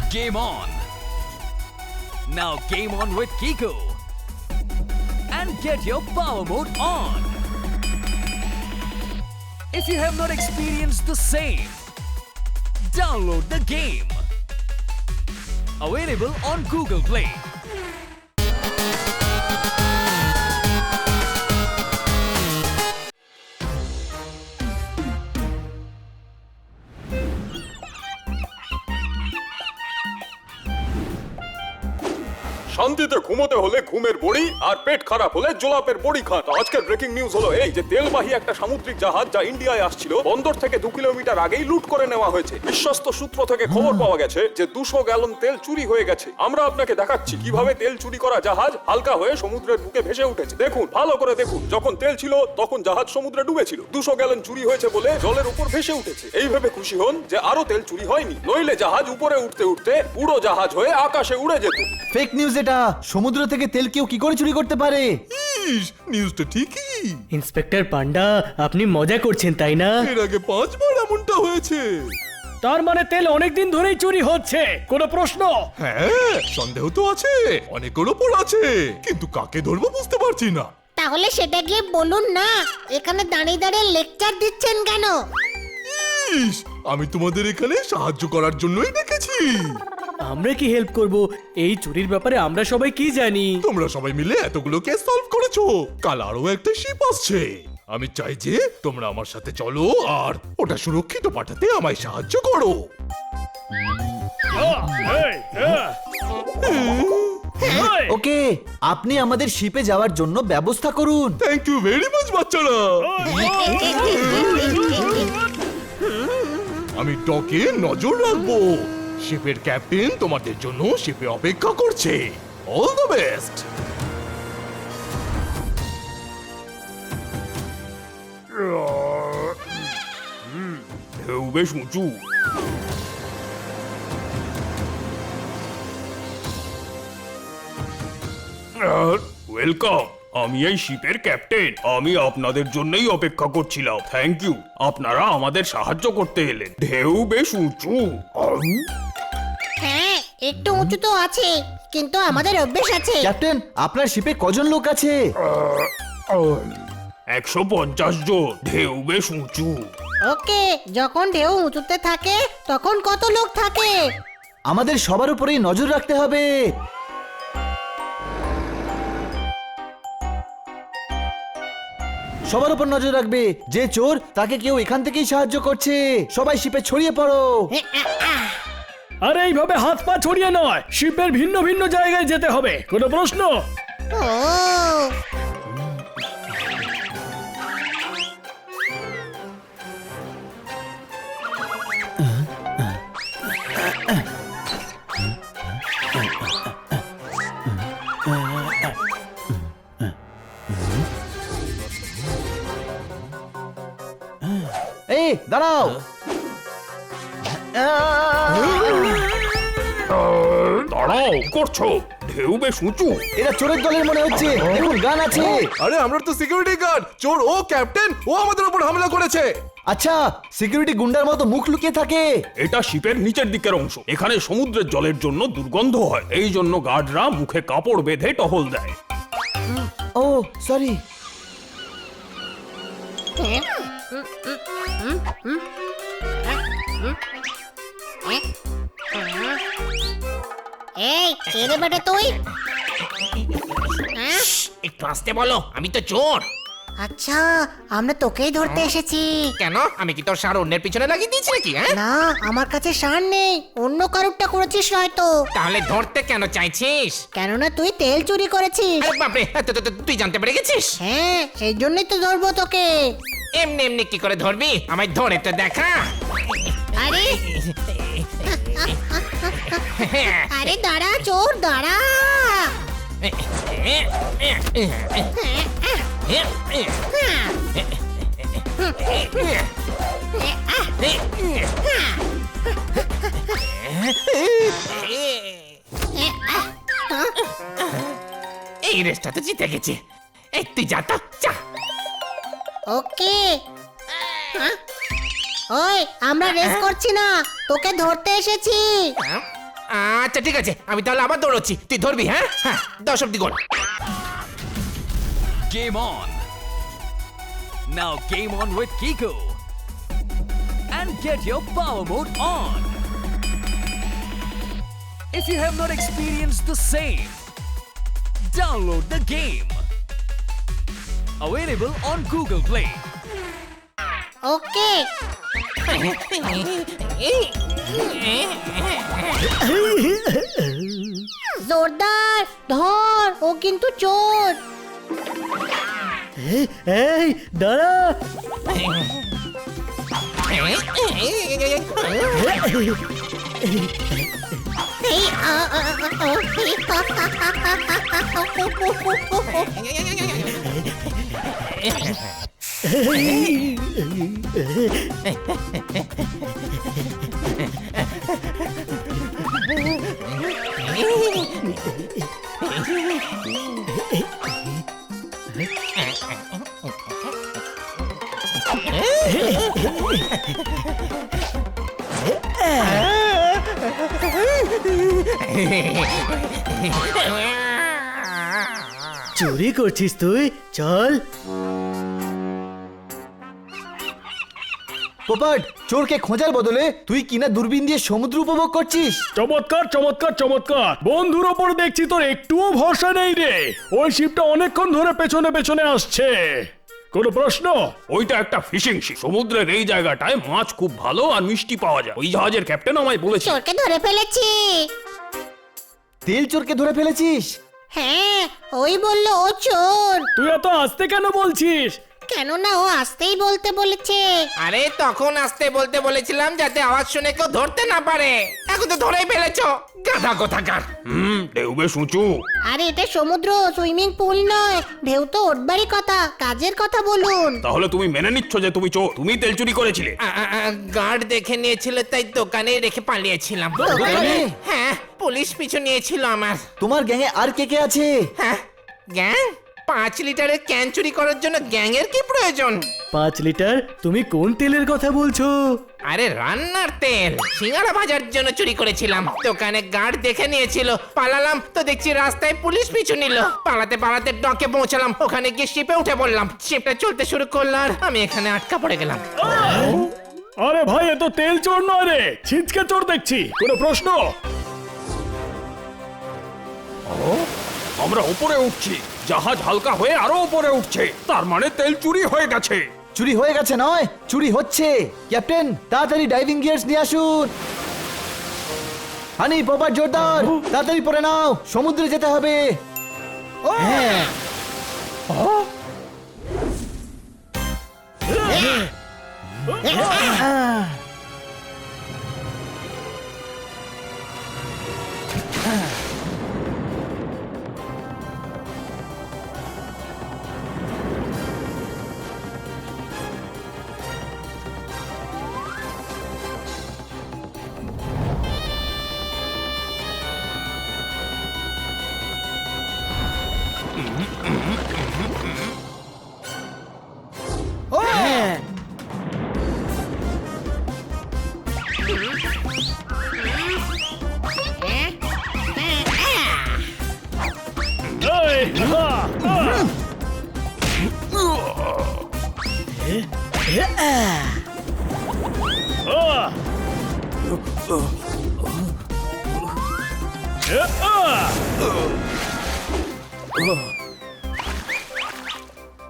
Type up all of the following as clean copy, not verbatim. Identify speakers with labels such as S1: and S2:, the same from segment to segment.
S1: Game on! Now game on with Kiko and get your power mode on. If you have not experienced the same, download the game. Available on Google Play.
S2: শান্তিতে ঘুমোতে হলে ঘুমের বড়ি আর পেট খারাপ হলে জোলাপের বড়ি খান। আজকের ব্রেকিং নিউজ হলো এই যে তেলবাহী একটা সামুদ্রিক জাহাজ যা ইন্ডিয়ায় আসছিল বন্দর থেকে 2 কিলোমিটার আগেই লুট করে নেওয়া হয়েছে। বিশ্বস্ত সূত্র থেকে খবর পাওয়া গেছে যে 200 গ্যালন তেল চুরি হয়ে গেছে। আমরা আপনাকে দেখাচ্ছি কিভাবে তেল চুরি করা জাহাজ হালকা হয়ে সমুদ্রের বুকে ভেসে উঠেছে। দেখুন, ভালো করে দেখুন। যখন তেল ছিল তখন জাহাজ সমুদ্রে ডুবেছিল। 200 গ্যালন চুরি হয়েছে বলে জলের উপর ভেসে উঠেছে। এইভাবে খুশি হন যে আরো তেল চুরি হয়নি, নইলে জাহাজ উপরে উঠতে উঠতে পুরো জাহাজ হয়ে আকাশে উড়ে যেত।
S3: ফেক নিউজ এটা। সমুদ্র থেকে তেল কেউ কি করে চুরি করতে পারে?
S4: নিউজটা ঠিকই।
S5: ইন্সপেক্টর পান্ডা, আপনি মজা করছেন তাই না?
S4: এর আগে 5 বার এমনটা হয়েছে।
S5: তার মানে তেল অনেকদিন ধরেই চুরি হচ্ছে, কোনো প্রশ্ন?
S4: হ্যাঁ, সন্দেহ তো আছে, অনেকের ওপর আছে, কিন্তু কাকে ধরবো বুঝতে পারছি না।
S6: তাহলে সেটা গিয়ে বলুন না, এখানে দাঁড়িয়ে দাঁড়িয়ে লেকচার দিচ্ছেন কেন?
S4: ইস, আমি তোমাদের এখানে সাহায্য করার জন্যই ডেকেছি।
S5: আমরা কি হেল্প করব? এই চুরির ব্যাপারে আমরা সবাই কি জানি?
S4: তোমরা সবাই মিলে এতগুলো কেস সলভ করেছো, কাল আরো একটা শিপ আসছে। আমি চাই যে তোমরা আমার সাথে চলো আর ওটা সুরক্ষিত পাঠাতে আমায় সাহায্য করো।
S3: ওকে, আপনি আমাদের শিপে যাওয়ার জন্য ব্যবস্থা করুন।
S4: থ্যাংক ইউ ভেরি মাচ বাচ্চারা। আমি ডকে নজর রাখবো। শিপের ক্যাপ্টেন তোমাদের জন্য শিপে অপেক্ষা করছে। All the best.
S2: ঢেউ বেশ উঁচু। ওয়েলকাম, আমি এই শিপের ক্যাপ্টেন। আমি আপনাদের জন্যই অপেক্ষা করছিলাম। থ্যাংক ইউ, আপনারা আমাদের সাহায্য করতে এলেন। ঢেউ বেশ উঁচু।
S6: হ্যাঁ, একটু উঁচু তো আছে, কিন্তু আমাদের অভ্যেস আছে।
S3: ক্যাপ্টেন, আপনার শিপে কজন লোক আছে?
S2: 150 জন। ঢেউ বেশ উঁচু।
S6: ওকে, যখন ঢেউ উঁচুতে থাকে তখন কত লোক থাকে?
S3: আমাদের সবার উপরেই নজর রাখতে হবে। সবার উপর নজর রাখবে। যে চোর তাকে কেউ এখান থেকেই সাহায্য করছে। সবাই শিপে ছড়িয়ে পড়ো।
S5: আরে এইভাবে হাত পা ছড়িয়ে নয়, শিপের ভিন্ন ভিন্ন জায়গায় যেতে হবে, কোনো প্রশ্ন?
S6: ও,
S3: এই দাঁড়াও।
S2: দাঁড়াও, করছো? ঢেউ বেশ উঁচু।
S3: এরা চোরের দলের মনে হচ্ছে। দেখুন, গান আছে।
S4: আরে আমরা তো সিকিউরিটি গার্ড। চোর ও ক্যাপ্টেন, ও আমাদের উপর হামলা করেছে।
S3: আচ্ছা, সিকিউরিটি গুন্ডার মতো মুখ লুকিয়ে থাকে।
S2: এটা শিপের নিচের দিকের অংশ। এখানে সমুদ্রের জলের জন্য দুর্গন্ধ হয়, এই জন্য গার্ডরা মুখে কাপড় বেঁধে টহল দেয়।
S3: ও সরি।
S6: এই কে রে বেটা তুই? হ্যাঁ?
S7: একটু আসতে বলো, আমি তো চোর।
S6: আচ্ছা, আমরা তোকেই ধরতে এসেছি।
S7: কেন, আমি কি তোর সার অন্যের পিছনে লাগিয়ে দিয়েছি নাকি? হ্যাঁ,
S6: না, আমার কাছে সার নেই, অন্য কারুরটা করেছিস হয়তো।
S7: তাহলে ধরতে কেন চাইছিস?
S6: কেননা তুই তেল চুরি করেছিস।
S7: আরে বাপরে, তুই জানতে পেরে গেছিস?
S6: হ্যাঁ, সেই জন্যই তো ধরবো তোকে।
S7: এমনি এমনি কি করে ধরবি? আমায় ধরে তো দেখা।
S6: আরে আরে দাঁড়া চোর, দাঁড়া।
S7: এই রেসটা তো জিতে গেছে। এই তুই যা তো, যা।
S6: ওকে। ওই, আমরা রেস করছি না, তোকে ধরতে এসেছি।
S7: হ্যাঁ? আচ্ছা ঠিক আছে, আমি তাহলে আবার দৌড়চ্ছি, তুই ধরবি। হ্যাঁ হ্যাঁ, 10 অব্দি গোল।
S1: Game on. Now game on with Kiko. And get your power mode on. If you have not experienced the same, download the game. Available on Google Play.
S6: ওকে জোরদার ধর, ও কিন্তু চোর।
S5: এই দাঁড়া।
S6: এই,
S5: চুরি করছিস তুই? চল।
S3: পোপট, চোরকে খোঁজার বদলে তুই কিনা দূরবীন দিয়ে সমুদ্র উপভোগ করছিস।
S5: চমৎকার চমৎকার চমৎকার। বন্ধুর ওপর দেখছি তোর একটুও ভরসা নেই রে। ওই শিপটা অনেকক্ষণ ধরে পেছনে পেছনে আসছে। কোনো প্রশ্ন?
S2: ওইটা একটা ফিশিং শিপ। সমুদ্রের এই জায়গাটায় মাছ খুব ভালো আর মিষ্টি পাওয়া যায়। ওই জাহাজের ক্যাপ্টেন আমায় বলেছে।
S6: চোরকে ধরে ফেলেছি।
S3: তেল চোরকে ধরে ফেলেছিস?
S6: হ্যাঁ, ওই বললো ও চোর।
S5: তুই এত আস্তে কেন বলছিস?
S6: কেননা ও আসতেই বলতে বলেছে।
S7: আরে তখন আসতে বলতে বলেছিলাম যাতে আওয়াজ শুনে কেউ ধরতে না পারে। এখন তো ধরেই ফেলেছো, গাধা কোথাকার।
S2: ঢেউ বেশ উঁচু।
S6: আরে এটা সমুদ্র, সুইমিং পুল নয়। ঢেউ তো ওঠবারই কথা, কাজের কথা বলুন।
S2: তাহলে তুমি মেনে নিচ্ছ যে তুমি চোর, তুমি তেল চুরি করেছিলে?
S7: গার্ড দেখে নিয়েছিল তাই দোকানে রেখে পালিয়েছিলাম।
S3: দোকানে?
S7: হ্যাঁ, পুলিশ পিছু নিয়েছিল আমার।
S3: তোমার গ্যাংয়ে আর কে কে আছে?
S7: হ্যাঁ, গ্যাং? 5 লিটারের ক্যান চুরি করার জন্য গ্যাংয়ের কি প্রয়োজন?
S5: 5 লিটার? তুমি কোন তেলের কথা বলছো?
S7: আরে রান্নার তেল, সিঙ্গারা ভাজার জন্য চুরি করেছিলাম। দোকানে গার্ড দেখে নিয়েছিল, পালালাম তো দেখছি রাস্তায় পুলিশ পিছু নিল। পালাতে পালাতে ডকে পৌঁছালাম, ওখানে গিয়ে শিপে উঠে পড়লাম। শিপটা চলতে শুরু করলো আর আমি এখানে আটকা পড়ে গেলাম।
S5: আরে ভাই, এ তো তেল চোর নয় রে, ছিচকে চোর দেখছি। কোনো প্রশ্ন?
S2: আমরা উপরে উঠছি, জাহাজ হালকা হয়ে আরো উপরে উঠছে, তার মানে তেল চুরি হয়ে গেছে।
S3: চুরি হয়ে গেছে নয়, চুরি হচ্ছে। ক্যাপ্টেন, তাড়াতাড়ি ডাইভিং গিয়ার্স নিয়ে আসুন। হানি, পোপট, জোরদার, তাড়াতাড়ি পরে নাও, সমুদ্রে যেতে হবে। হ্যাঁ।
S5: এই,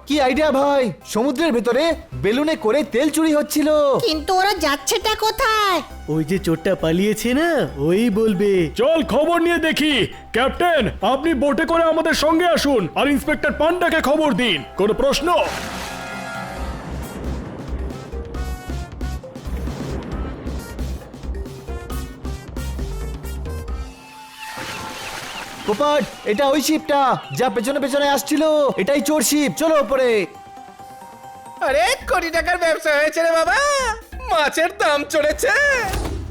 S3: কি আইডিয়া ভাই, সমুদ্রের ভেতরে বেলুনে করে তেল চুরি হচ্ছিল।
S6: কিন্তু ওরা যাচ্ছেটা কোথায়?
S5: ওই যে চোরটা পালিয়েছে না, ওই বলবে। চল খবর নিয়ে দেখি। ক্যাপ্টেন, আপনি বোটে করে আমাদের সঙ্গে আসুন আর ইন্সপেক্টর পান্ডাকে খবর দিন। কোনো প্রশ্ন?
S3: পোপট, এটা ওই শিপটা যা পেছনে পেছনে আসছিল। এটাই চোর শিপ, চলো উপরে।
S7: আরে কোটি টাকার ব্যবসা হয়েছে রে বাবা, মাছের দাম চড়েছে।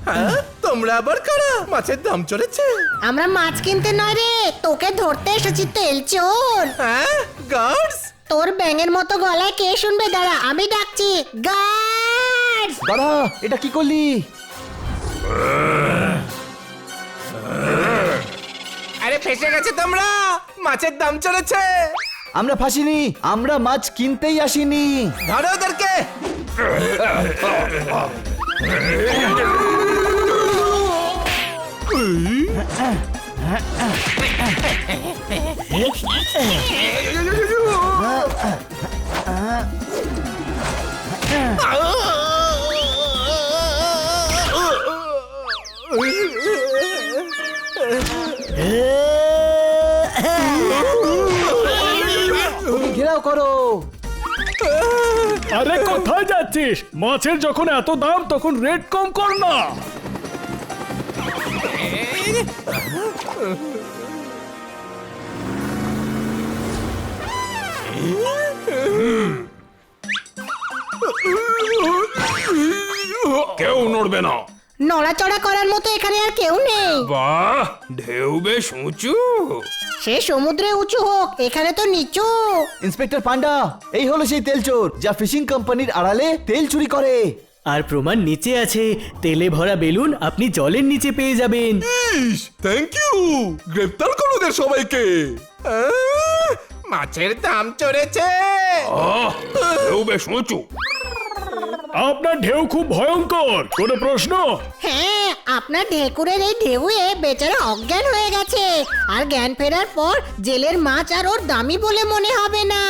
S7: হ্যাঁ, তোমরা আবার কারা? মাছের দাম চড়েছে?
S6: আমরা মাছ কিনতে নয় রে, তোকে ধরতে এসেছি তেল চোর।
S7: হ্যাঁ, গার্ডস?
S6: তোর ব্যাঙের মতো গলায় কে শুনবে? দাঁড়া, আমি ডাকছি। গার্ড!
S3: দাঁড়া, এটা কি করলি?
S7: আরে ফেসে গেছে তোমরা, মাছের দাম চড়েছে।
S3: আমরা ফাঁসিনি, আমরা মাছ কিনতেই আসিনি।
S7: ধরো ওদেরকে।
S3: ঘেরাও করো।
S5: আরে কোথায় যাচ্ছিস? মাছের যখন এত দাম তখন রেট কম কর না।
S8: কেউ নড়বে না।
S6: নড়াচড়া করার মতো এখানে আর কেউ নেই।
S8: বাহ, ঢেউ বেশ উঁচু।
S6: সে সমুদ্রে উঁচু হোক, এখানে তো নিচু।
S3: ইন্সপেক্টর পান্ডা, এই হলো সেই তেল চোর যা ফিশিং কোম্পানির আড়ালে তেল চুরি করে।
S5: আর প্রমাণ নিচে আছে, তেলে ভরা বেলুন আপনি জলের নিচে পেয়ে যাবেন।
S4: Thank you. গ্রেপ্তার করো ওদের সবাইকে।
S7: মাছের দাম চড়েছে।
S8: ঢেউ বেশ উঁচু।
S5: আপনার ঢেউ খুব ভয়ঙ্কর, কোনো প্রশ্ন?
S6: হ্যাঁ, আপনার ঢেকুরের এই ঢেউয়ে বেচারা অজ্ঞান হয়ে গেছে। আর জ্ঞান ফেরার পর জেলের মাছ আর ওর দামি বলে মনে হবে না।